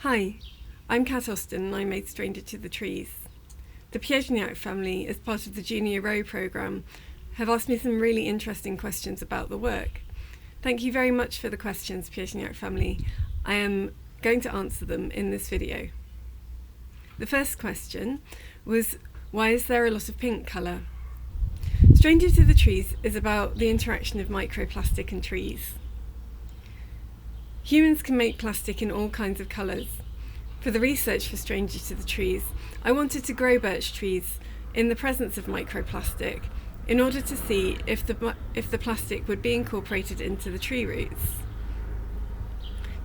Hi, I'm Kat Austen and I made Stranger to the Trees. The Piègeniac family, as part of the WRO programme, have asked me some really interesting questions about the work. Thank you very much for the questions, Piègeniac family. I am going to answer them in this video. The first question was, why is there a lot of pink colour? Stranger to the Trees is about the interaction of microplastic and trees. Humans can make plastic in all kinds of colours. For the research for Stranger to the Trees, I wanted to grow birch trees in the presence of microplastic in order to see if the plastic would be incorporated into the tree roots.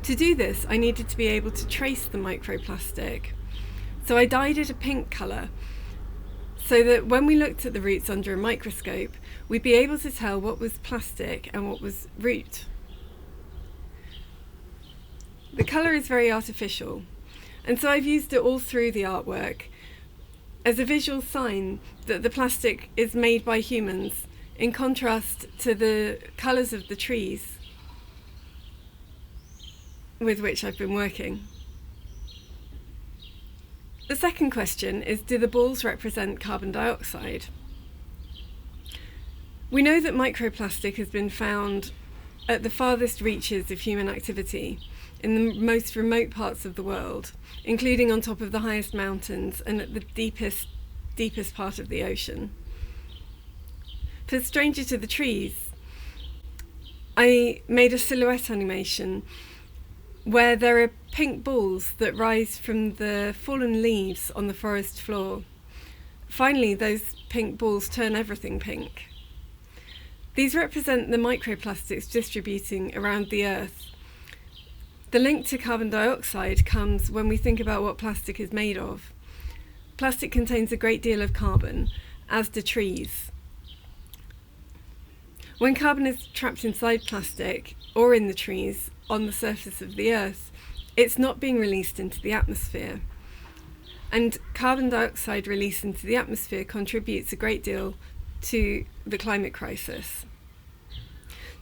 To do this, I needed to be able to trace the microplastic. So I dyed it a pink colour, so that when we looked at the roots under a microscope, we'd be able to tell what was plastic and what was root. The colour is very artificial, and so I've used it all through the artwork as a visual sign that the plastic is made by humans, in contrast to the colours of the trees with which I've been working. The second question is, do the balls represent carbon dioxide? We know that microplastic has been found at the farthest reaches of human activity, in the most remote parts of the world, including on top of the highest mountains and at the deepest part of the ocean. For Stranger to the Trees, I made a silhouette animation where there are pink balls that rise from the fallen leaves on the forest floor. Finally, those pink balls turn everything pink. These represent the microplastics distributing around the Earth. The link to carbon dioxide comes when we think about what plastic is made of. Plastic contains a great deal of carbon, as do trees. When carbon is trapped inside plastic, or in the trees, on the surface of the Earth, it's not being released into the atmosphere. And carbon dioxide release into the atmosphere contributes a great deal to the climate crisis.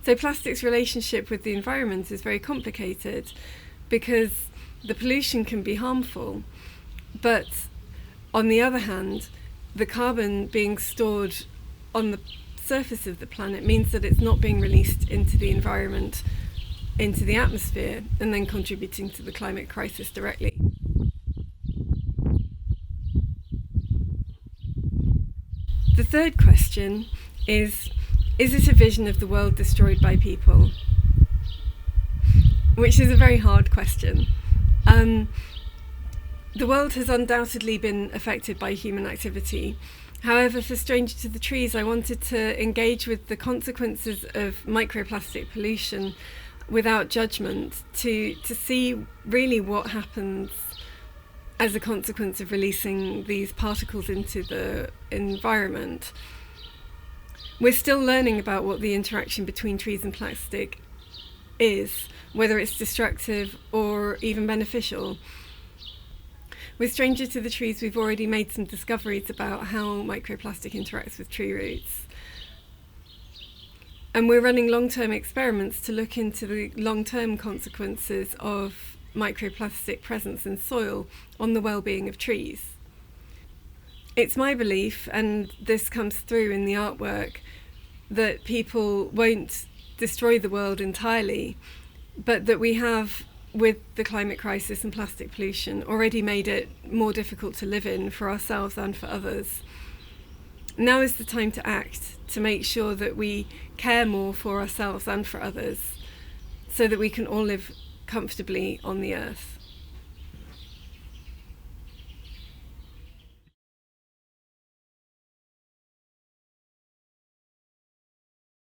So plastic's relationship with the environment is very complicated because the pollution can be harmful, but on the other hand, the carbon being stored on the surface of the planet means that it's not being released into the environment, into the atmosphere, and then contributing to the climate crisis directly. The third question is it a vision of the world destroyed by people? Which is a very hard question. The world has undoubtedly been affected by human activity. However, for Stranger to the Trees, I wanted to engage with the consequences of microplastic pollution without judgment, to see really what happens as a consequence of releasing these particles into the environment. We're still learning about what the interaction between trees and plastic is, whether it's destructive or even beneficial. With Stranger to the Trees, we've already made some discoveries about how microplastic interacts with tree roots. And we're running long-term experiments to look into the long-term consequences of microplastic presence in soil on the well-being of trees. It's my belief, and this comes through in the artwork, that people won't destroy the world entirely, but that we have, with the climate crisis and plastic pollution, already made it more difficult to live in for ourselves and for others. Now is the time to act, to make sure that we care more for ourselves and for others, so that we can all live comfortably on the earth.